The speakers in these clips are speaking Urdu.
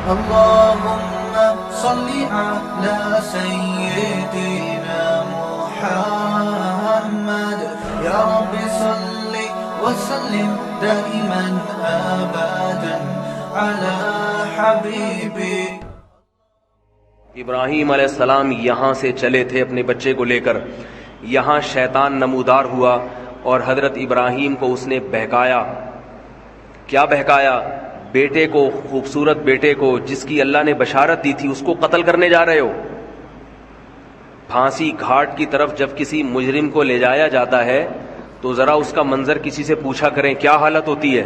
اللهم صل على سيدنا محمد يا رب صل وسلم دائما ابدا على حبيبي. ابراہیم علیہ السلام یہاں سے چلے تھے اپنے بچے کو لے کر. یہاں شیطان نمودار ہوا اور حضرت ابراہیم کو اس نے بہکایا. کیا بہکایا؟ بیٹے کو، خوبصورت بیٹے کو جس کی اللہ نے بشارت دی تھی، اس کو قتل کرنے جا رہے ہو. پھانسی گھاٹ کی طرف جب کسی مجرم کو لے جایا جاتا ہے تو ذرا اس کا منظر کسی سے پوچھا کریں کیا حالت ہوتی ہے.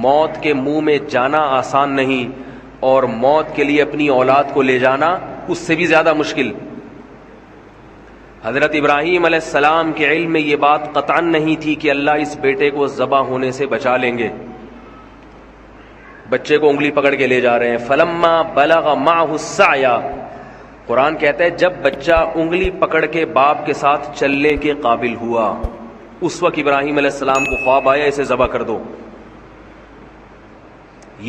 موت کے منہ میں جانا آسان نہیں، اور موت کے لیے اپنی اولاد کو لے جانا اس سے بھی زیادہ مشکل. حضرت ابراہیم علیہ السلام کے علم میں یہ بات قطعاً نہیں تھی کہ اللہ اس بیٹے کو ذبح ہونے سے بچا لیں گے. بچے کو انگلی پکڑ کے لے جا رہے ہیں. فلما بلغ معه السعی، قرآن کہتا ہے جب بچہ انگلی پکڑ کے باپ کے ساتھ چلنے کے قابل ہوا، اس وقت ابراہیم علیہ السلام کو خواب آیا اسے ذبح کر دو.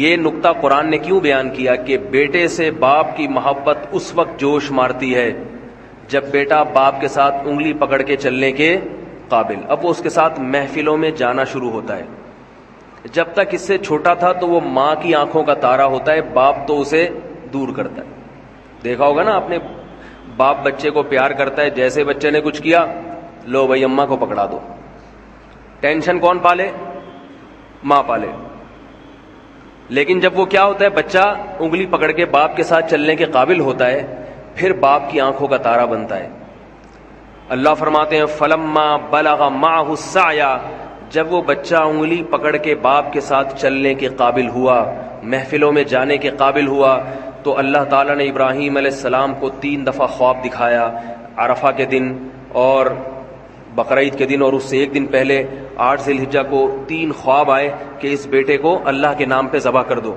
یہ نقطہ قرآن نے کیوں بیان کیا کہ بیٹے سے باپ کی محبت اس وقت جوش مارتی ہے جب بیٹا باپ کے ساتھ انگلی پکڑ کے چلنے کے قابل. اب وہ اس کے ساتھ محفلوں میں جانا شروع ہوتا ہے. جب تک اس سے چھوٹا تھا تو وہ ماں کی آنکھوں کا تارا ہوتا ہے، باپ تو اسے دور کرتا ہے. دیکھا ہوگا نا آپ نے، باپ بچے کو پیار کرتا ہے، جیسے بچے نے کچھ کیا لو بھائی اماں کو پکڑا دو. ٹینشن کون پالے؟ ماں پالے. لیکن جب وہ کیا ہوتا ہے، بچہ انگلی پکڑ کے باپ کے ساتھ چلنے کے قابل ہوتا ہے، پھر باپ کی آنکھوں کا تارا بنتا ہے. اللہ فرماتے ہیں فلما بلغ معه السعی، جب وہ بچہ انگلی پکڑ کے باپ کے ساتھ چلنے کے قابل ہوا، محفلوں میں جانے کے قابل ہوا، تو اللہ تعالیٰ نے ابراہیم علیہ السلام کو 3 دفعہ خواب دکھایا. عرفہ کے دن اور بقرعید کے دن، اور اس سے ایک دن پہلے 8 ذی الحجہ کو 3 خواب آئے کہ اس بیٹے کو اللہ کے نام پہ ذبح کر دو.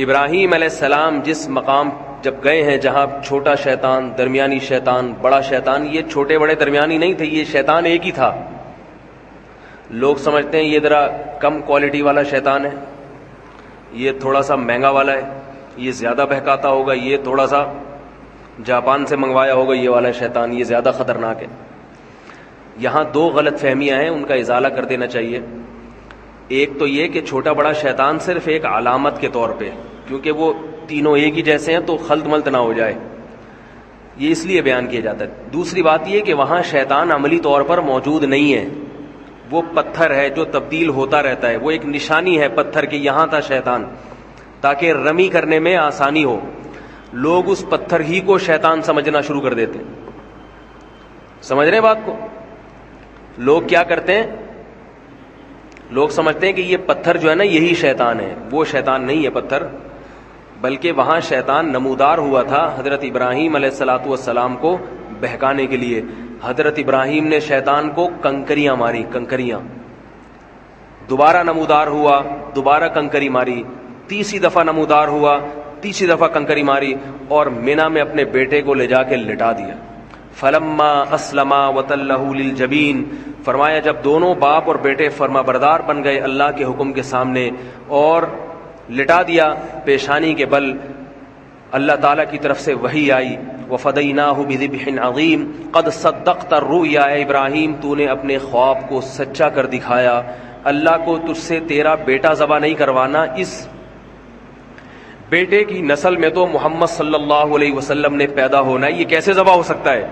ابراہیم علیہ السلام جس مقام جب گئے ہیں جہاں چھوٹا شیطان، درمیانی شیطان، بڑا شیطان، یہ چھوٹے بڑے درمیانی نہیں تھے، یہ شیطان ایک ہی تھا. لوگ سمجھتے ہیں یہ ذرا کم کوالٹی والا شیطان ہے، یہ تھوڑا سا مہنگا والا ہے، یہ زیادہ بہکاتا ہوگا، یہ تھوڑا سا جاپان سے منگوایا ہوگا یہ والا شیطان، یہ زیادہ خطرناک ہے. یہاں 2 غلط فہمیاں ہیں، ان کا ازالہ کر دینا چاہیے. ایک تو یہ کہ چھوٹا بڑا شیطان صرف ایک علامت کے طور پہ، کیونکہ وہ تینوں ایک ہی جیسے ہیں تو خلط ملط نہ ہو جائے، یہ اس لیے بیان کیا جاتا ہے. دوسری بات یہ کہ وہاں شیطان عملی طور پر موجود نہیں ہے، وہ پتھر ہے جو تبدیل ہوتا رہتا ہے. وہ ایک نشانی ہے پتھر کی، یہاں تھا شیطان، تاکہ رمی کرنے میں آسانی ہو. لوگ اس پتھر ہی کو شیطان سمجھنا شروع کر دیتے ہیں. سمجھ رہے ہیں بات کو؟ لوگ کیا کرتے ہیں، لوگ سمجھتے ہیں کہ یہ پتھر جو ہے نا یہی شیطان ہے. وہ شیطان نہیں ہے پتھر، بلکہ وہاں شیطان نمودار ہوا تھا حضرت ابراہیم علیہ السلام کو بہکانے کے لیے. حضرت ابراہیم نے شیطان کو کنکریاں ماری، کنکریاں. دوبارہ نمودار ہوا، دوبارہ کنکری ماری. تیسری دفعہ نمودار ہوا، تیسری دفعہ کنکری ماری، اور مینا میں اپنے بیٹے کو لے جا کے لٹا دیا. فلما اسلما وتلہ للجبین، فرمایا جب دونوں باپ اور بیٹے فرما بردار بن گئے اللہ کے حکم کے سامنے اور لٹا دیا پیشانی کے بل، اللہ تعالیٰ کی طرف سے وحی آئی وفدیناہ بذبح عظیم قد صدقت الرؤیا. اے ابراہیم تو نے اپنے خواب کو سچا کر دکھایا. اللہ کو تجھ سے تیرا بیٹا ذبح نہیں کروانا، اس بیٹے کی نسل میں تو محمد صلی اللہ علیہ وسلم نے پیدا ہونا ہے، یہ کیسے ذبح ہو سکتا ہے؟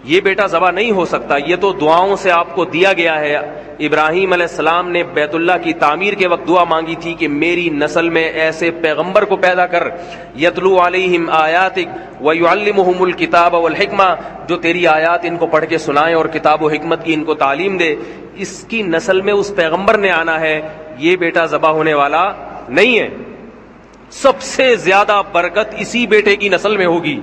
یہ بیٹا ذبح نہیں ہو سکتا، یہ تو دعاؤں سے آپ کو دیا گیا ہے. ابراہیم علیہ السلام نے بیت اللہ کی تعمیر کے وقت دعا مانگی تھی کہ میری نسل میں ایسے پیغمبر کو پیدا کر، یتلو علیہم آیاتک ویعلمہم الکتاب والحکمہ، جو تیری آیات ان کو پڑھ کے سنائے اور کتاب و حکمت کی ان کو تعلیم دے. اس کی نسل میں اس پیغمبر نے آنا ہے، یہ بیٹا ذبح ہونے والا نہیں ہے. سب سے زیادہ برکت اسی بیٹے کی نسل میں ہوگی.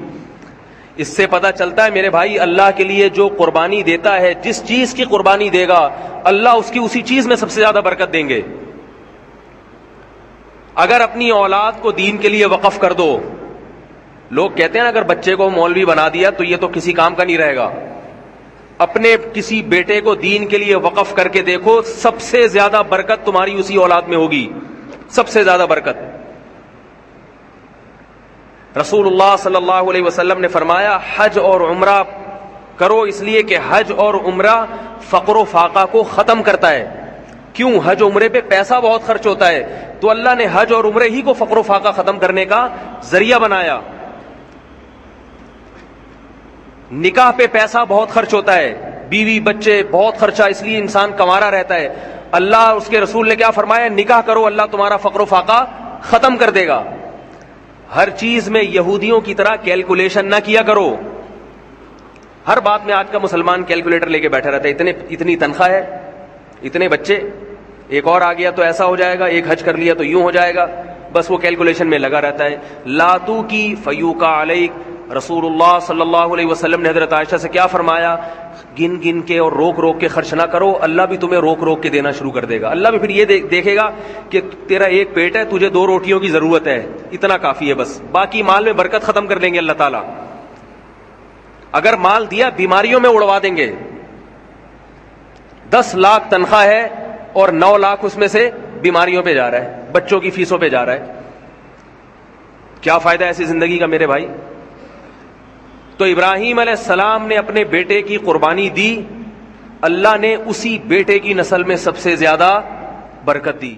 اس سے پتہ چلتا ہے میرے بھائی، اللہ کے لیے جو قربانی دیتا ہے، جس چیز کی قربانی دے گا اللہ اس کی اسی چیز میں سب سے زیادہ برکت دیں گے. اگر اپنی اولاد کو دین کے لیے وقف کر دو، لوگ کہتے ہیں اگر بچے کو مولوی بنا دیا تو یہ تو کسی کام کا نہیں رہے گا. اپنے کسی بیٹے کو دین کے لیے وقف کر کے دیکھو، سب سے زیادہ برکت تمہاری اسی اولاد میں ہوگی. سب سے زیادہ برکت. رسول اللہ صلی اللہ علیہ وسلم نے فرمایا حج اور عمرہ کرو اس لیے کہ حج اور عمرہ فقر و فاقہ کو ختم کرتا ہے. کیوں؟ حج عمرے پہ پیسہ بہت خرچ ہوتا ہے, تو اللہ نے حج اور عمرے ہی کو فقر و فاقہ ختم کرنے کا ذریعہ بنایا. نکاح پہ پیسہ بہت خرچ ہوتا ہے, بیوی بچے بہت خرچہ, اس لیے انسان کمارا رہتا ہے. اللہ اس کے رسول نے کیا فرمایا؟ نکاح کرو, اللہ تمہارا فقر و فاقہ ختم کر دے گا. ہر چیز میں یہودیوں کی طرح کیلکولیشن نہ کیا کرو. ہر بات میں آج کا مسلمان کیلکولیٹر لے کے بیٹھا رہتا ہے. اتنی تنخواہ ہے, اتنے بچے, ایک اور آ گیا تو ایسا ہو جائے گا, ایک حج کر لیا تو یوں ہو جائے گا, بس وہ کیلکولیشن میں لگا رہتا ہے. لاتو کی فیوکا علیک. رسول اللہ صلی اللہ علیہ وسلم نے حضرت عائشہ سے کیا فرمایا؟ گن گن کے اور روک روک کے خرچ نہ کرو, اللہ بھی تمہیں روک روک کے دینا شروع کر دے گا. اللہ بھی پھر یہ دیکھے گا کہ تیرا ایک پیٹ ہے, تجھے 2 روٹیوں کی ضرورت ہے, اتنا کافی ہے بس, باقی مال میں برکت ختم کر دیں گے اللہ تعالیٰ. اگر مال دیا بیماریوں میں اڑوا دیں گے. 10 لاکھ تنخواہ ہے اور 9 لاکھ اس میں سے بیماریوں پہ جا رہا ہے, بچوں کی فیسوں پہ جا رہا ہے. کیا فائدہ ایسی زندگی کا میرے بھائی؟ تو ابراہیم علیہ السلام نے اپنے بیٹے کی قربانی دی, اللہ نے اسی بیٹے کی نسل میں سب سے زیادہ برکت دی.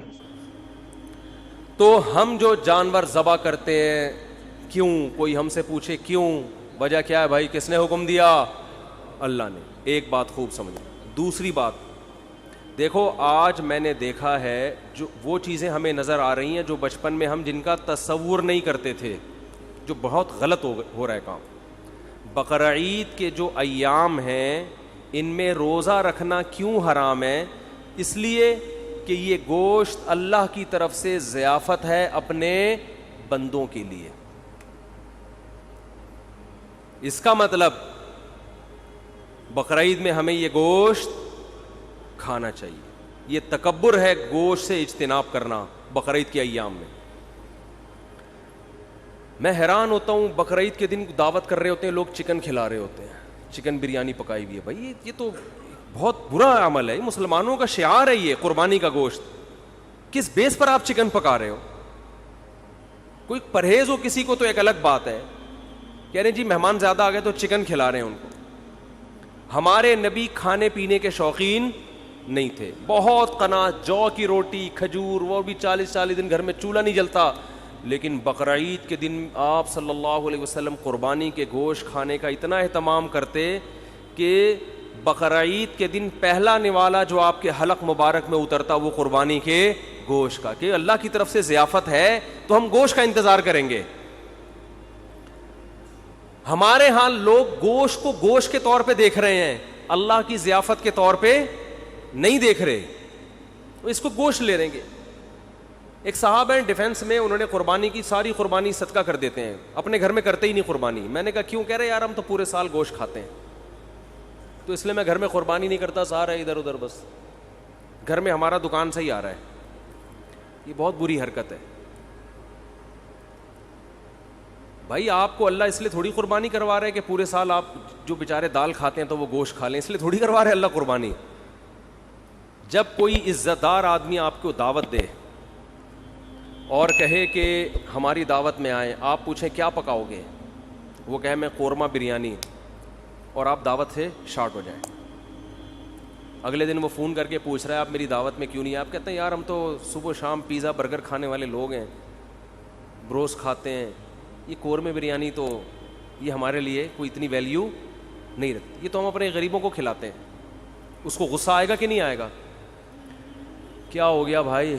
تو ہم جو جانور ذبح کرتے ہیں, کیوں؟ کوئی ہم سے پوچھے کیوں, وجہ کیا ہے بھائی؟ کس نے حکم دیا؟ اللہ نے. ایک بات خوب سمجھیں. دوسری بات دیکھو, آج میں نے دیکھا ہے جو وہ چیزیں ہمیں نظر آ رہی ہیں جو بچپن میں ہم جن کا تصور نہیں کرتے تھے, جو بہت غلط ہو رہا ہے کام. بقرعید کے جو ایام ہیں ان میں روزہ رکھنا کیوں حرام ہے؟ اس لیے کہ یہ گوشت اللہ کی طرف سے ضیافت ہے اپنے بندوں کے لیے. اس کا مطلب بقرعید میں ہمیں یہ گوشت کھانا چاہیے. یہ تکبر ہے گوشت سے اجتناب کرنا بقرعید کے ایام میں. میں حیران ہوتا ہوں, بقرعید کے دن دعوت کر رہے ہوتے ہیں لوگ, چکن کھلا رہے ہوتے ہیں, چکن بریانی پکائی ہوئی ہے. بھائی یہ تو بہت برا عمل ہے, مسلمانوں کا شعار ہے یہ قربانی کا گوشت. کس بیس پر آپ چکن پکا رہے ہو؟ کوئی پرہیز ہو کسی کو تو ایک الگ بات ہے, کہہ رہے جی مہمان زیادہ آ گئے تو چکن کھلا رہے ہیں ان کو. ہمارے نبی کھانے پینے کے شوقین نہیں تھے, بہت قناعت, جو کی روٹی, کھجور, وہ بھی 40 دن گھر میں چولہا نہیں جلتا. لیکن بقرعید کے دن آپ صلی اللہ علیہ وسلم قربانی کے گوشت کھانے کا اتنا اہتمام کرتے کہ بقرعید کے دن پہلا نوالا جو آپ کے حلق مبارک میں اترتا وہ قربانی کے گوشت کا, کہ اللہ کی طرف سے ضیافت ہے تو ہم گوشت کا انتظار کریں گے. ہمارے ہاں لوگ گوشت کو گوشت کے طور پہ دیکھ رہے ہیں, اللہ کی ضیافت کے طور پہ نہیں دیکھ رہے, اس کو گوشت لے رہیں گے. ایک صاحب ہیں ڈیفنس میں, انہوں نے قربانی کی, ساری قربانی صدقہ کر دیتے ہیں, اپنے گھر میں کرتے ہی نہیں قربانی. میں نے کہا کیوں؟ کہہ رہے یار ہم تو پورے سال گوشت کھاتے ہیں, تو اس لیے میں گھر میں قربانی نہیں کرتا, سارا ادھر ادھر, بس گھر میں ہمارا دکان سے ہی آ رہا ہے. یہ بہت بری حرکت ہے بھائی. آپ کو اللہ اس لیے تھوڑی قربانی کروا رہے کہ پورے سال آپ جو بیچارے دال کھاتے ہیں تو وہ گوشت کھا لیں, اس لیے تھوڑی کروا رہے اللہ قربانی. جب کوئی عزت دار آدمی آپ کو دعوت دے اور کہے کہ ہماری دعوت میں آئیں, آپ پوچھیں کیا پکاؤ گے, وہ کہے میں قورمہ بریانی, اور آپ دعوت سے شارٹ ہو جائیں. اگلے دن وہ فون کر کے پوچھ رہا ہے آپ میری دعوت میں کیوں نہیں؟ آپ کہتے ہیں یار ہم تو صبح و شام پیزا برگر کھانے والے لوگ ہیں, بروس کھاتے ہیں, یہ قورمے بریانی تو یہ ہمارے لیے کوئی اتنی ویلیو نہیں رکھتی, یہ تو ہم اپنے غریبوں کو کھلاتے ہیں. اس کو غصہ آئے گا کہ نہیں آئے گا؟ کیا ہو گیا بھائی؟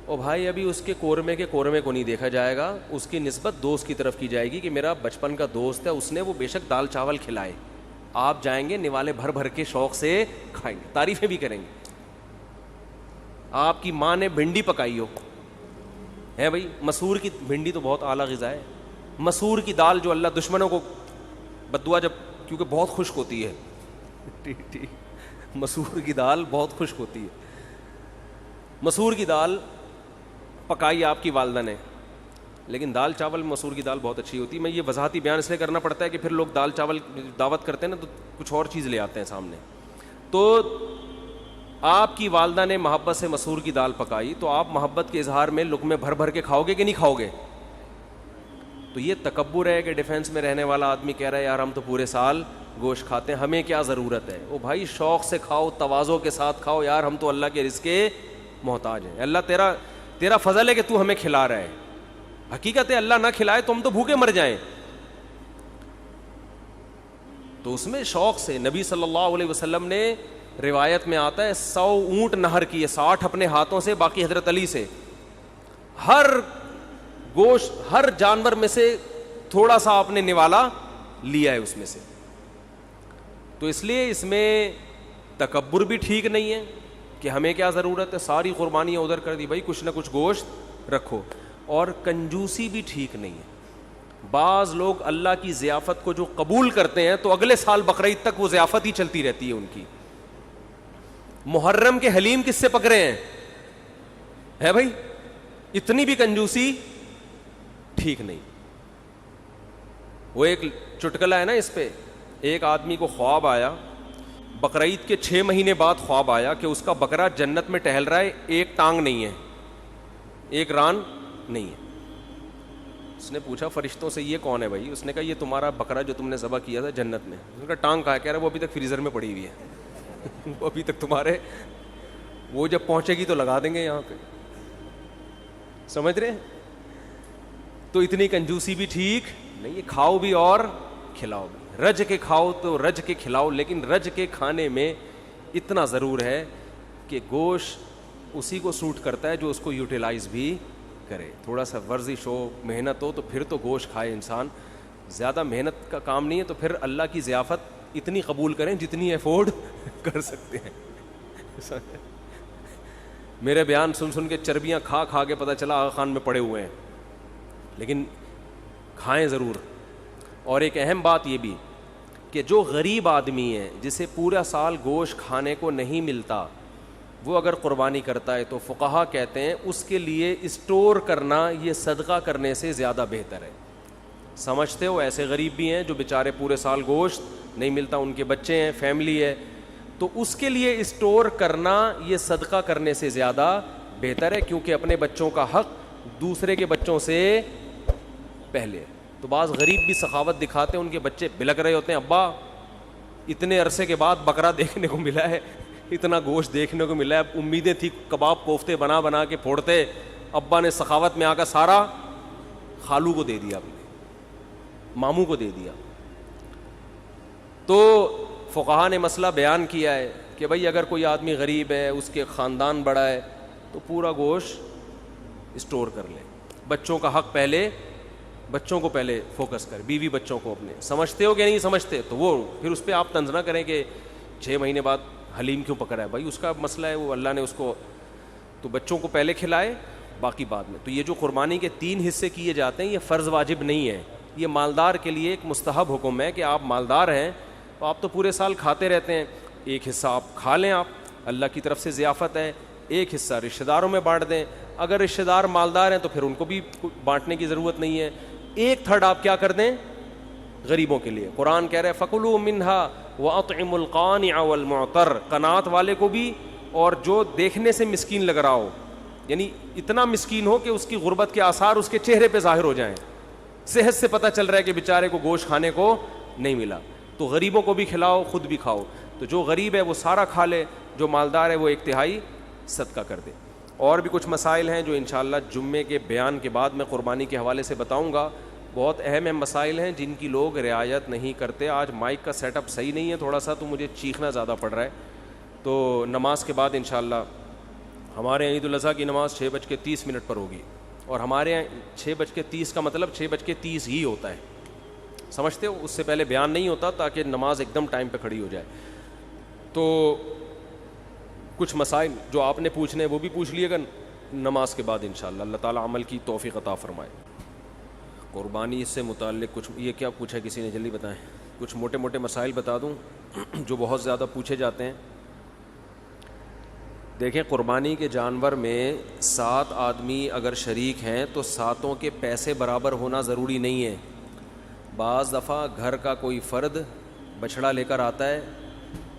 او بھائی ابھی اس کے قورمے کو نہیں دیکھا جائے گا, اس کی نسبت دوست کی طرف کی جائے گی کہ میرا بچپن کا دوست ہے, اس نے وہ بے شک دال چاول کھلائے. آپ جائیں گے نوالے بھر بھر کے شوق سے کھائیں گے, تعریفیں بھی کریں گے. آپ کی ماں نے بھنڈی پکائی ہو, ہے بھائی, مسور کی بھنڈی تو بہت اعلیٰ غذا ہے. مسور کی دال جو اللہ دشمنوں کو بددعا, جب کیونکہ بہت خشک ہوتی ہے, ٹھیک, مسور کی دال بہت خشک ہوتی ہے. مسور کی دال پکائی آپ کی والدہ نے, لیکن دال چاول مسور کی دال بہت اچھی ہوتی ہے. میں یہ وضاحتی بیان اس لیے کرنا پڑتا ہے کہ پھر لوگ دال چاول دعوت کرتے ہیں نا تو کچھ اور چیز لے آتے ہیں سامنے. تو آپ کی والدہ نے محبت سے مسور کی دال پکائی تو آپ محبت کے اظہار میں لقمے بھر بھر کے کھاؤ گے کہ نہیں کھاؤ گے؟ تو یہ تکبر ہے کہ ڈیفینس میں رہنے والا آدمی کہہ رہا ہے یار ہم تو پورے سال گوشت کھاتے ہیں, ہمیں کیا ضرورت ہے. او بھائی شوق سے کھاؤ, تواضع کے ساتھ کھاؤ, یار ہم تو اللہ کے رزق کے محتاج ہیں. اللہ تیرا فضل ہے کہ تو ہمیں کھلا رہا ہے. حقیقت ہے اللہ نہ کھلائے تو ہم تو بھوکے مر جائیں. تو اس میں شوق سے نبی صلی اللہ علیہ وسلم نے, روایت میں آتا ہے 100 اونٹ نہر کیے, 60 اپنے ہاتھوں سے, باقی حضرت علی سے. ہر گوشت ہر جانور میں سے تھوڑا سا آپ نے نوالا لیا ہے اس میں سے. تو اس لیے اس میں تکبر بھی ٹھیک نہیں ہے کہ ہمیں کیا ضرورت ہے, ساری قربانیاں ادھر کر دی, بھائی کچھ نہ کچھ گوشت رکھو. اور کنجوسی بھی ٹھیک نہیں ہے. بعض لوگ اللہ کی ضیافت کو جو قبول کرتے ہیں تو اگلے سال بقرعید تک وہ ضیافت ہی چلتی رہتی ہے ان کی. محرم کے حلیم کس سے پکڑے ہیں, ہے بھائی؟ اتنی بھی کنجوسی ٹھیک نہیں. وہ ایک چٹکلا ہے نا اس پہ, ایک آدمی کو خواب آیا, بقرعید کے 6 مہینے بعد خواب آیا کہ اس کا بکرا جنت میں ٹہل رہا ہے, ایک ٹانگ نہیں ہے, ایک ران نہیں ہے. اس نے پوچھا فرشتوں سے یہ کون ہے بھائی؟ اس نے کہا یہ تمہارا بکرا جو تم نے ذبح کیا تھا جنت میں. اس نے کہا ٹانگ کہاں ہے؟ کہہ رہا ہے وہ ابھی تک فریزر میں پڑی ہوئی ہے, وہ ابھی تک تمہارے, وہ جب پہنچے گی تو لگا دیں گے یہاں پہ. سمجھ رہے ہیں؟ تو اتنی کنجوسی بھی ٹھیک نہیں ہے. کھاؤ بھی اور کھلاؤ بھی. رج کے کھاؤ تو رج کے کھلاؤ, لیکن رج کے کھانے میں اتنا ضرور ہے کہ گوشت اسی کو سوٹ کرتا ہے جو اس کو یوٹیلائز بھی کرے. تھوڑا سا ورزش ہو, محنت ہو تو پھر تو گوشت کھائے انسان. زیادہ محنت کا کام نہیں ہے تو پھر اللہ کی ضیافت اتنی قبول کریں جتنی افورڈ کر سکتے ہیں. میرے بیان سن کے چربیاں کھا کھا کے پتہ چلا آغا خان میں پڑے ہوئے ہیں, لیکن کھائیں ضرور. اور ایک اہم بات یہ بھی کہ جو غریب آدمی ہے جسے پورا سال گوشت کھانے کو نہیں ملتا, وہ اگر قربانی کرتا ہے تو فقہا کہتے ہیں اس کے لیے اسٹور کرنا یہ صدقہ کرنے سے زیادہ بہتر ہے. سمجھتے ہو ایسے غریب بھی ہیں جو بیچارے پورے سال گوشت نہیں ملتا, ان کے بچے ہیں, فیملی ہے, تو اس کے لیے اسٹور کرنا یہ صدقہ کرنے سے زیادہ بہتر ہے, کیونکہ اپنے بچوں کا حق دوسرے کے بچوں سے پہلے. تو بعض غریب بھی سخاوت دکھاتے ہیں, ان کے بچے بلک رہے ہوتے ہیں, ابا اتنے عرصے کے بعد بکرا دیکھنے کو ملا ہے, اتنا گوشت دیکھنے کو ملا ہے, امیدیں تھی کباب کوفتے بنا بنا کے پھوڑتے, ابا نے سخاوت میں آ کر سارا خالو کو دے دیا, اپنے ماموں کو دے دیا. تو فقہا نے مسئلہ بیان کیا ہے کہ بھائی اگر کوئی آدمی غریب ہے, اس کے خاندان بڑا ہے, تو پورا گوشت اسٹور کر لے. بچوں کا حق پہلے, بچوں کو پہلے فوکس کر, بیوی بچوں کو اپنے. سمجھتے ہو کہ نہیں سمجھتے تو وہ پھر اس پہ آپ طنز نہ کریں کہ 6 مہینے بعد حلیم کیوں پکڑا ہے. بھائی اس کا مسئلہ ہے, وہ اللہ نے اس کو, تو بچوں کو پہلے کھلائے باقی بعد میں. تو یہ جو قربانی کے 3 حصے کیے جاتے ہیں یہ فرض واجب نہیں ہے, یہ مالدار کے لیے ایک مستحب حکم ہے کہ آپ مالدار ہیں تو آپ تو پورے سال کھاتے رہتے ہیں, ایک حصہ آپ کھا لیں, آپ اللہ کی طرف سے ضیافت ہے, ایک حصہ رشتہ داروں میں بانٹ دیں. اگر رشتہ دار مالدار ہیں تو پھر ان کو بھی بانٹنے کی ضرورت نہیں ہے, 1/3 آپ کیا کر دیں غریبوں کے لیے. قرآن کہہ رہے ہیں فَكُلُوا مِنْهَا وَأَطْعِمُوا الْقَانِعَ وَالْمُعْتَرَّ, قناعت والے کو بھی اور جو دیکھنے سے مسکین لگ رہا ہو, یعنی اتنا مسکین ہو کہ اس کی غربت کے آثار اس کے چہرے پہ ظاہر ہو جائیں, صحت سے پتہ چل رہا ہے کہ بیچارے کو گوشت کھانے کو نہیں ملا. تو غریبوں کو بھی کھلاؤ, خود بھی کھاؤ. تو جو غریب ہے وہ سارا کھا لے, جو مالدار ہے وہ 1/3 صدقہ کر دے. اور بھی کچھ مسائل ہیں جو انشاءاللہ جمعے کے بیان کے بعد میں قربانی کے حوالے سے بتاؤں گا. بہت اہم مسائل ہیں جن کی لوگ رعایت نہیں کرتے. آج مائک کا سیٹ اپ صحیح نہیں ہے تھوڑا سا, تو مجھے چیخنا زیادہ پڑ رہا ہے. تو نماز کے بعد انشاءاللہ ہمارے عید الاضحیٰ کی نماز 6:30 پر ہوگی, اور ہمارے یہاں 6:30 کا مطلب 6:30 ہی ہوتا ہے, سمجھتے ہو, اس سے پہلے بیان نہیں ہوتا تاکہ نماز ایک دم ٹائم پہ کھڑی ہو جائے. تو کچھ مسائل جو آپ نے پوچھنے وہ بھی پوچھ لیے گا نماز کے بعد انشاءاللہ. اللہ تعالیٰ عمل کی توفیق عطا فرمائے. قربانی سے متعلق کچھ یہ کیا پوچھا کسی نے, جلدی بتائیں. کچھ موٹے موٹے مسائل بتا دوں جو بہت زیادہ پوچھے جاتے ہیں. دیکھیں, قربانی کے جانور میں 7 آدمی اگر شریک ہیں تو 7 کے پیسے برابر ہونا ضروری نہیں ہے. بعض دفعہ گھر کا کوئی فرد بچڑا لے کر آتا ہے,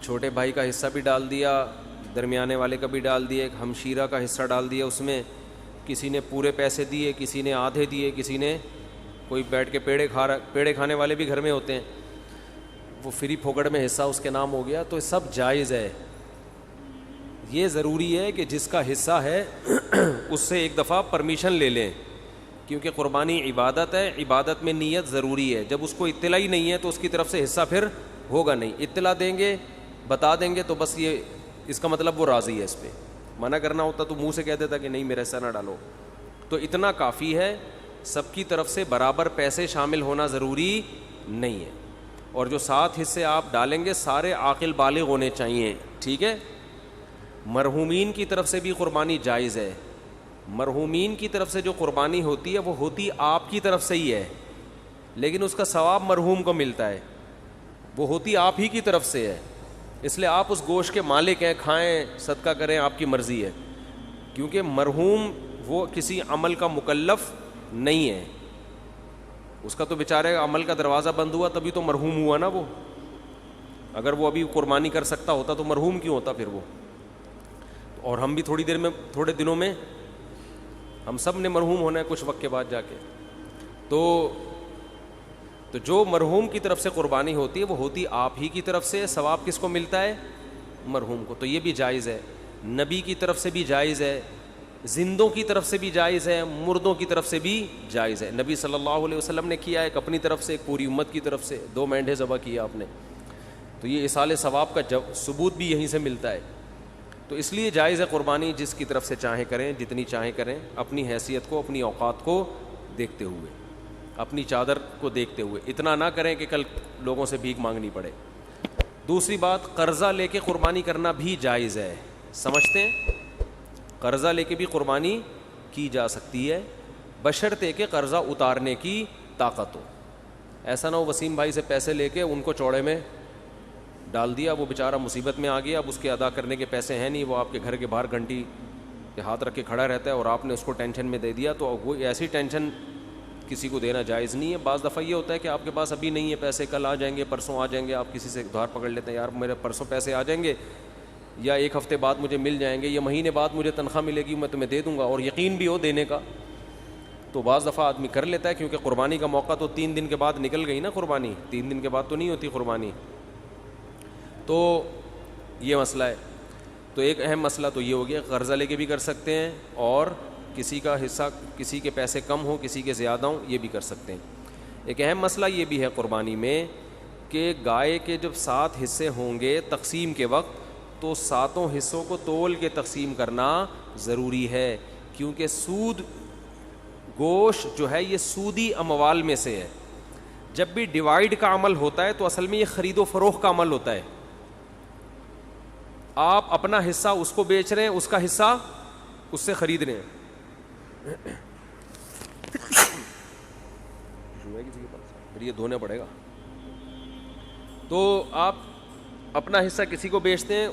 چھوٹے بھائی کا حصہ بھی ڈال دیا, درمیانے والے کا بھی ڈال دیا, ایک ہمشیرہ کا حصہ ڈال دیا اس میں, کسی نے پورے پیسے دیے, کسی نے آدھے دیے, کسی نے, کوئی بیٹھ کے پیڑے کھانے والے بھی گھر میں ہوتے ہیں, وہ فری پھوکڑ میں حصہ اس کے نام ہو گیا. تو سب جائز ہے. یہ ضروری ہے کہ جس کا حصہ ہے اس سے ایک دفعہ پرمیشن لے لیں, کیونکہ قربانی عبادت ہے, عبادت میں نیت ضروری ہے. جب اس کو اطلاع ہی نہیں ہے تو اس کی طرف سے حصہ پھر ہوگا نہیں. اطلاع دیں گے, بتا دیں گے تو بس یہ اس کا مطلب وہ راضی ہے اس پہ. منع کرنا ہوتا تو منہ سے کہہ دیتا کہ نہیں میرا حصہ نہ ڈالو. تو اتنا کافی ہے, سب کی طرف سے برابر پیسے شامل ہونا ضروری نہیں ہے. اور جو 7 حصے آپ ڈالیں گے سارے عاقل بالغ ہونے چاہیے, ٹھیک ہے. مرحومین کی طرف سے بھی قربانی جائز ہے. مرحومین کی طرف سے جو قربانی ہوتی ہے وہ ہوتی آپ کی طرف سے ہی ہے, لیکن اس کا ثواب مرحوم کو ملتا ہے, وہ ہوتی آپ ہی کی طرف سے ہے. اس لیے آپ اس گوشت کے مالک ہیں, کھائیں, صدقہ کریں, آپ کی مرضی ہے. کیونکہ مرحوم وہ کسی عمل کا مکلف نہیں ہے, اس کا تو بیچارے عمل کا دروازہ بند ہوا تبھی تو مرحوم ہوا نا وہ. اگر وہ ابھی قربانی کر سکتا ہوتا تو مرحوم کیوں ہوتا پھر وہ. اور ہم بھی تھوڑے دنوں میں ہم سب نے مرحوم ہونا ہے کچھ وقت کے بعد جا کے. تو جو مرحوم کی طرف سے قربانی ہوتی ہے وہ ہوتی آپ ہی کی طرف سے. ثواب کس کو ملتا ہے؟ مرحوم کو. تو یہ بھی جائز ہے. نبی کی طرف سے بھی جائز ہے, زندوں کی طرف سے بھی جائز ہے, مردوں کی طرف سے بھی جائز ہے. نبی صلی اللہ علیہ وسلم نے کیا, ایک اپنی طرف سے, ایک پوری امت کی طرف سے, 2 مینڈھے ذبح کیا آپ نے. تو یہ اصال ثواب کا ثبوت بھی یہیں سے ملتا ہے. تو اس لیے جائز ہے قربانی, جس کی طرف سے چاہیں کریں, جتنی چاہیں کریں, اپنی حیثیت کو, اپنی اوقات کو دیکھتے ہوئے, اپنی چادر کو دیکھتے ہوئے. اتنا نہ کریں کہ کل لوگوں سے بھیک مانگنی پڑے. دوسری بات, قرضہ لے کے قربانی کرنا بھی جائز ہے. سمجھتے ہیں؟ قرضہ لے کے بھی قربانی کی جا سکتی ہے, بشرطے کہ قرضہ اتارنے کی طاقت ہو. ایسا نہ ہو وسیم بھائی سے پیسے لے کے ان کو چوڑے میں ڈال دیا, وہ بیچارہ مصیبت میں آ گیا, اب اس کے ادا کرنے کے پیسے ہیں نہیں, وہ آپ کے گھر کے باہر گھنٹی کے ہاتھ رکھ کے کھڑا رہتا ہے اور آپ نے اس کو ٹینشن میں دے دیا. تو وہ ایسی ٹینشن کسی کو دینا جائز نہیں ہے. بعض دفعہ یہ ہوتا ہے کہ آپ کے پاس ابھی نہیں ہے پیسے, کل آ جائیں گے, پرسوں آ جائیں گے, آپ کسی سے ادھار پکڑ لیتے ہیں, یار میرے پرسوں پیسے آ جائیں گے, یا 1 ہفتے بعد مجھے مل جائیں گے, یا مہینے بعد مجھے تنخواہ ملے گی, میں تمہیں دے دوں گا, اور یقین بھی ہو دینے کا. تو بعض دفعہ آدمی کر لیتا ہے, کیونکہ قربانی کا موقع تو 3 دن کے بعد نکل گئی نا. قربانی 3 دن کے بعد تو نہیں ہوتی قربانی. تو یہ مسئلہ ہے. تو ایک اہم مسئلہ تو یہ ہو گیا, قرضہ لے کے بھی کر سکتے ہیں, اور کسی کا حصہ, کسی کے پیسے کم ہوں, کسی کے زیادہ ہوں, یہ بھی کر سکتے ہیں. ایک اہم مسئلہ یہ بھی ہے قربانی میں کہ گائے کے جب 7 حصے ہوں گے تقسیم کے وقت, تو 7 حصوں کو تول کے تقسیم کرنا ضروری ہے, کیونکہ سود گوشت جو ہے یہ سودی اموال میں سے ہے. جب بھی ڈیوائیڈ کا عمل ہوتا ہے تو اصل میں یہ خرید و فروخت کا عمل ہوتا ہے. آپ اپنا حصہ اس کو بیچ رہے ہیں, اس کا حصہ اس سے خرید رہے ہیں. پھر یہ دھونا پڑے گا. تو آپ اپنا حصہ کسی کو بیچتے ہیں,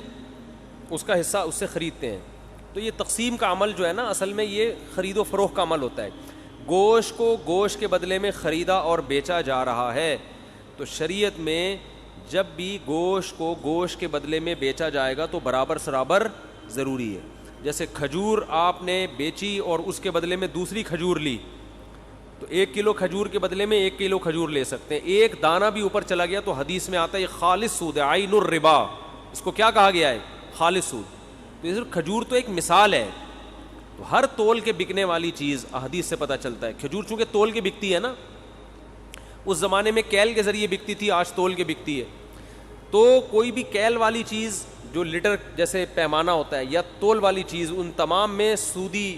اس کا حصہ اس سے خریدتے ہیں. تو یہ تقسیم کا عمل جو ہے نا, اصل میں یہ خرید و فروخت کا عمل ہوتا ہے. گوشت کو گوشت کے بدلے میں خریدا اور بیچا جا رہا ہے. تو شریعت میں جب بھی گوشت کو گوشت کے بدلے میں بیچا جائے گا تو برابر سرابر ضروری ہے. جیسے کھجور آپ نے بیچی اور اس کے بدلے میں دوسری کھجور لی, تو 1 کلو کھجور کے بدلے میں 1 کلو کھجور لے سکتے ہیں. ایک دانہ بھی اوپر چلا گیا تو حدیث میں آتا ہے یہ خالص سود ہے, عین الربا. اس کو کیا کہا گیا ہے؟ خالص سود. تو یہ کھجور تو ایک مثال ہے. تو ہر تول کے بکنے والی چیز احادیث سے پتہ چلتا ہے. کھجور چونکہ تول کے بکتی ہے نا, اس زمانے میں کیل کے ذریعے بکتی تھی, آج تول کے بکتی ہے. تو کوئی بھی کیل والی چیز جو لیٹر جیسے پیمانہ ہوتا ہے, یا تول والی چیز, ان تمام میں سودی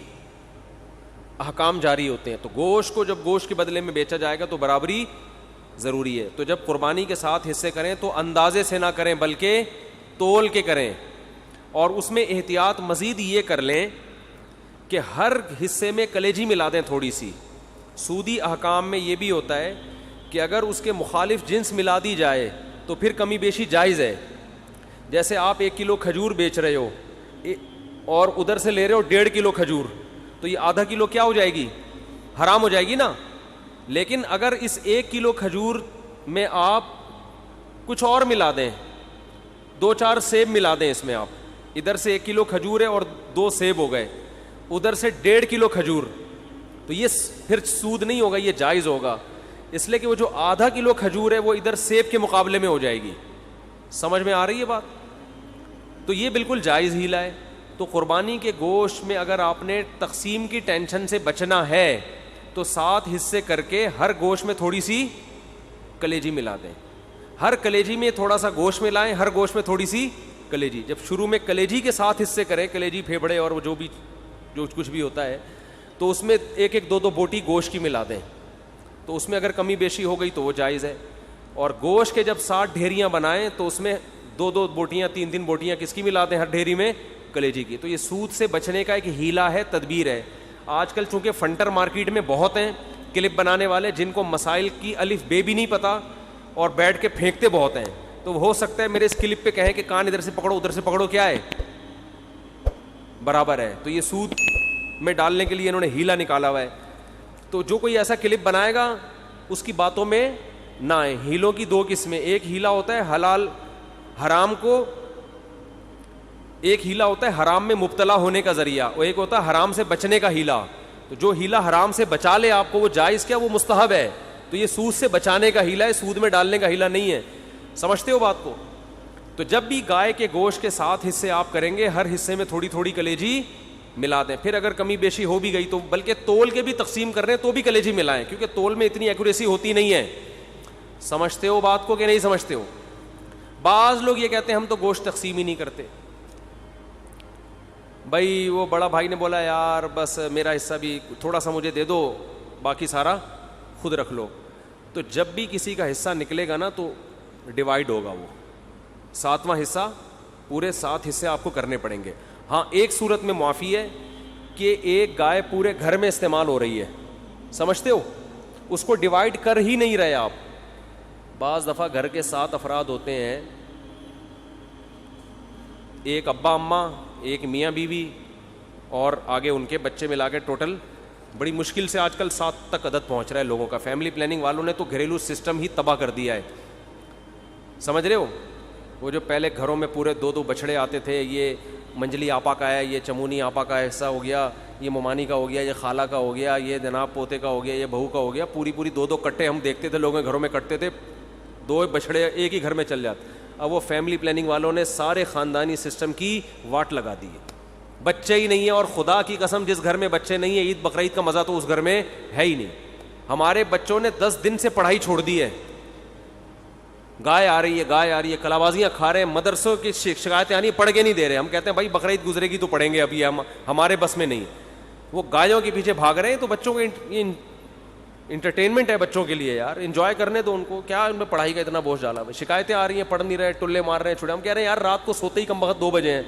احکام جاری ہوتے ہیں. تو گوشت کو جب گوشت کے بدلے میں بیچا جائے گا تو برابری ضروری ہے. تو جب قربانی کے 7 حصے کریں تو اندازے سے نہ کریں بلکہ تول کے کریں. اور اس میں احتیاط مزید یہ کر لیں کہ ہر حصے میں کلیجی ملا دیں تھوڑی سی. سودی احکام میں یہ بھی ہوتا ہے کہ اگر اس کے مخالف جنس ملا دی جائے تو پھر کمی بیشی جائز ہے. جیسے آپ 1 کلو کھجور بیچ رہے ہو اور ادھر سے لے رہے ہو 1.5 کلو کھجور, تو یہ آدھا کلو کیا ہو جائے گی؟ حرام ہو جائے گی نا. لیکن اگر اس 1 کلو کھجور میں آپ کچھ اور ملا دیں, 2-4 سیب ملا دیں اس میں آپ, ادھر سے 1 کلو کھجور ہے اور 2 سیب ہو گئے, ادھر سے 1.5 کلو کھجور, تو یہ پھر سود نہیں ہوگا, یہ جائز ہوگا, اس لیے کہ وہ جو آدھا کلو کھجور ہے وہ ادھر سیب کے مقابلے میں ہو جائے گی. سمجھ میں آ رہی ہے بات؟ تو یہ بالکل جائز ہیلا ہے. تو قربانی کے گوشت میں اگر آپ نے تقسیم کی ٹینشن سے بچنا ہے تو 7 حصے کر کے ہر گوشت میں تھوڑی سی کلیجی ملا دیں, ہر کلیجی میں تھوڑا سا گوشت ملائیں, ہر گوشت میں تھوڑی سی کلیجی. جب شروع میں کلیجی کے 7 حصے کریں, کلیجی پھیپڑے اور جو کچھ بھی ہوتا ہے, تو اس میں 1-2 بوٹی گوشت کی ملا دیں. تو اس میں اگر کمی بیشی ہو گئی تو وہ جائز ہے. اور گوشت کے جب 60 ڈھیریاں بنائیں تو اس میں 2 بوٹیاں 3 بوٹیاں کس کی ملا دیں ہر ڈھیری میں؟ کلیجی کی. تو یہ سود سے بچنے کا ایک ہیلا ہے, تدبیر ہے. آج کل چونکہ فنٹر مارکیٹ میں بہت ہیں کلپ بنانے والے جن کو مسائل کی الف بے بھی نہیں پتا اور بیٹھ کے پھینکتے بہت ہیں. تو ہو سکتا ہے میرے اس کلپ پہ کہیں کہ کان ادھر سے پکڑو ادھر سے پکڑو, کیا ہے برابر ہے. تو یہ سود میں ڈالنے کے لیے انہوں نے ہیلا نکالا ہوا ہے. تو جو کوئی ایسا کلپ بنائے گا اس کی باتوں میں نہ آئے. ہیلوں کی 2 قسمیں, ایک ہیلا ہوتا ہے حلال حرام کو, ایک ہیلا ہوتا ہے حرام میں مبتلا ہونے کا ذریعہ, اور ایک ہوتا ہے حرام سے بچنے کا ہیلا. تو جو ہیلا حرام سے بچا لے آپ کو وہ جائز کیا, وہ مستحب ہے. تو یہ سود سے بچانے کا ہیلا ہے, سود میں ڈالنے کا ہیلا نہیں ہے. سمجھتے ہو بات کو؟ تو جب بھی گائے کے گوشت کے 7 حصے آپ کریں گے, ہر حصے میں تھوڑی تھوڑی کلیجی ملا دیں. پھر اگر کمی بیشی ہو بھی گئی تو بلکہ تول کے بھی تقسیم کر رہے ہیں تو بھی کلیجی ملائیں, کیونکہ تول میں اتنی ایکوریسی ہوتی نہیں ہے. سمجھتے ہو بات کو کہ نہیں سمجھتے ہو؟ بعض لوگ یہ کہتے ہیں ہم تو گوشت تقسیم ہی نہیں کرتے. بھائی وہ بڑا بھائی نے بولا یار بس میرا حصہ بھی تھوڑا سا مجھے دے دو, باقی سارا خود رکھ لو. تو جب بھی کسی کا حصہ نکلے گا نا تو ڈیوائیڈ ہوگا, وہ 7واں حصہ, پورے 7 حصے آپ کو کرنے پڑیں گے. ہاں ایک صورت میں معافی ہے کہ ایک گائے پورے گھر میں استعمال ہو رہی ہے, سمجھتے ہو, اس کو ڈیوائیڈ کر ہی نہیں رہے آپ. بعض دفعہ گھر کے 7 افراد ہوتے ہیں, ایک ابا اماں, ایک میاں بیوی اور آگے ان کے بچے ملا کے ٹوٹل بڑی مشکل سے آج کل 7 تک عدد پہنچ رہا ہے لوگوں کا. فیملی پلاننگ والوں نے تو گھریلو سسٹم ہی تباہ کر دیا ہے. سمجھ رہے ہو؟ وہ جو پہلے گھروں میں پورے 2 بچڑے آتے تھے, یہ منجلی آپا کا ہے, یہ چمونی آپا کا حصہ ہو گیا, یہ ممانی کا ہو گیا, یہ خالہ کا ہو گیا, یہ جناب پوتے کا ہو گیا, یہ بہو کا ہو گیا, پوری 2 کٹے ہم دیکھتے تھے لوگوں کے گھروں میں کٹتے تھے, 2 بچڑے ایک ہی گھر میں چل جاتے. اب وہ فیملی پلاننگ والوں نے سارے خاندانی سسٹم کی واٹ لگا دی ہے. بچے ہی نہیں ہیں, اور خدا کی قسم جس گھر میں بچے نہیں ہیں عید بقرعید کا مزہ تو اس گھر میں ہے ہی نہیں. ہمارے بچوں نے 10 دن سے پڑھائی چھوڑ دی ہے. گائے آ رہی ہے, کلابازیاں کھا رہے ہیں, مدرسوں کی شکایتیں آنی, پڑھ کے نہیں دے رہے. ہم کہتے ہیں بھائی بقرعید گزرے گی تو پڑھیں گے, ابھی ہمارے بس میں نہیں. وہ گایوں کے پیچھے بھاگ رہے ہیں. تو بچوں کے انٹرٹینمنٹ ہے بچوں کے لیے یار, انجوائے کرنے دو ان کو, کیا ان میں پڑھائی کا اتنا بوجھ ڈالا. شکایتیں آ رہی ہیں, پڑھ نہیں رہے, ٹلے مار رہے ہیں, چھوڑے. ہم کہہ رہے ہیں یار رات کو سوتے ہی کم وقت 2 بجے ہیں,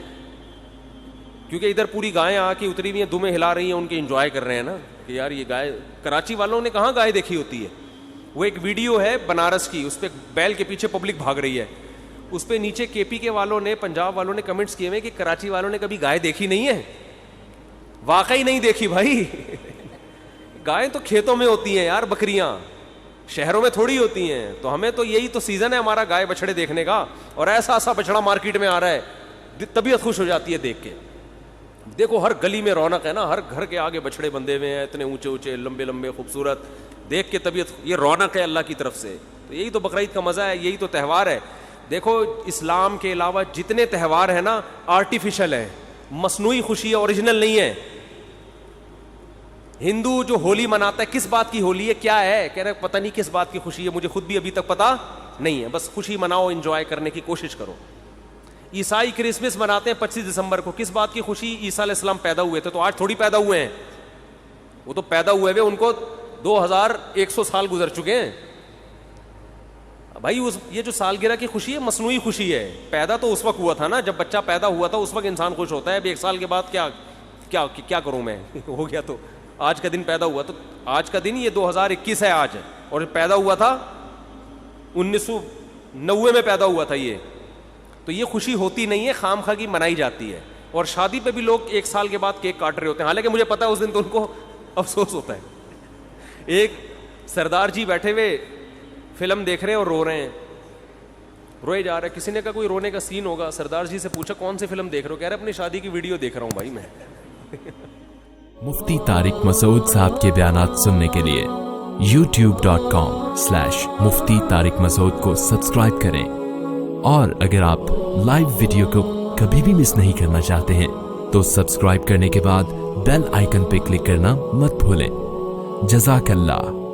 کیونکہ ادھر پوری گائیں آ کے اتری ہوئی ہیں, دمیں ہلا رہی ہیں, ان کے انجوائے کر رہے ہیں نا کہ یار یہ گائے. کراچی والوں نے کہاں گائے دیکھی ہوتی ہے. وہ ایک ویڈیو ہے بنارس کی, اس پہ بیل کے پیچھے پبلک بھاگ رہی ہے, اس پہ نیچے کے پی کے والوں نے, پنجاب والوں نے کمنٹس کیے ہوئے کہ کراچی والوں نے کبھی گائے دیکھی نہیں ہے. واقعی نہیں دیکھی بھائی. گائیں تو کھیتوں میں ہوتی ہیں یار, بکریاں شہروں میں تھوڑی ہوتی ہیں. تو ہمیں تو یہی تو سیزن ہے ہمارا گائے بچڑے دیکھنے کا, اور ایسا بچڑا مارکیٹ میں آ رہا ہے, طبیعت خوش ہو جاتی ہے دیکھ کے. دیکھو ہر گلی میں رونق ہے نا, ہر گھر کے آگے بچڑے بندے ہوئے ہیں, اتنے اونچے اونچے لمبے لمبے خوبصورت, دیکھ کے طبیعت, یہ رونق ہے اللہ کی طرف سے. تو یہی تو بقرعید کا مزہ ہے, یہی تو تہوار ہے. دیکھو اسلام کے علاوہ جتنے تہوار ہیں نا آرٹیفیشل ہیں, مصنوعی خوشی ہے, اوریجنل نہیں ہے. ہندو جو ہولی مناتا ہے, کس بات کی ہولی ہے, کیا ہے, کہہ رہے پتہ نہیں کس بات کی خوشی ہے, مجھے خود بھی ابھی تک پتہ نہیں ہے. بس خوشی مناؤ, انجوائے کرنے کی کوشش کرو. عیسائی کرسمس مناتے ہیں 25 دسمبر کو, کس بات کی خوشی, عیسیٰ علیہ السلام پیدا ہوئے تھے. تو آج تھوڑی پیدا ہوئے ہیں, وہ تو پیدا ہوئے ہوئے ان کو 2100 سال گزر چکے ہیں بھائی. یہ جو سالگرہ کی خوشی ہے مصنوعی خوشی ہے. پیدا تو اس وقت ہوا تھا نا جب بچہ پیدا ہوا تھا, اس وقت انسان خوش ہوتا ہے. اب 1 سال کے بعد کیا کروں میں, ہو گیا تو آج کا دن پیدا ہوا, تو آج کا دن یہ 2021 ہے آج, اور پیدا ہوا تھا 1990 میں پیدا ہوا تھا یہ. تو یہ خوشی ہوتی نہیں ہے, خام خواہ کی منائی جاتی ہے. اور شادی پہ بھی لوگ 1 سال کے بعد کیک کاٹ رہے ہوتے ہیں, حالانکہ مجھے پتا ہے اس دن تو ان کو افسوس ہوتا ہے. ایک سردار جی بیٹھے ہوئے فلم دیکھ رہے ہیں اور رو رہے ہیں, روئے جا رہا ہے. کسی نے کہا کوئی رونے کا سین ہوگا. سردار جی سے پوچھا کون سی فلم دیکھ رہے ہو؟ کہہ رہے اپنی شادی کی ویڈیو دیکھ رہا ہوں بھائی میں. مفتی طارق مسعود صاحب کے بیانات سننے کے لیے youtube.com/مفتی طارق مسعود کو سبسکرائب کریں. اور اگر آپ لائیو ویڈیو کو کبھی بھی مس نہیں کرنا چاہتے ہیں تو سبسکرائب کرنے کے بعد بیل آئیکن پہ کلک کرنا مت بھولیں. جزاک اللہ.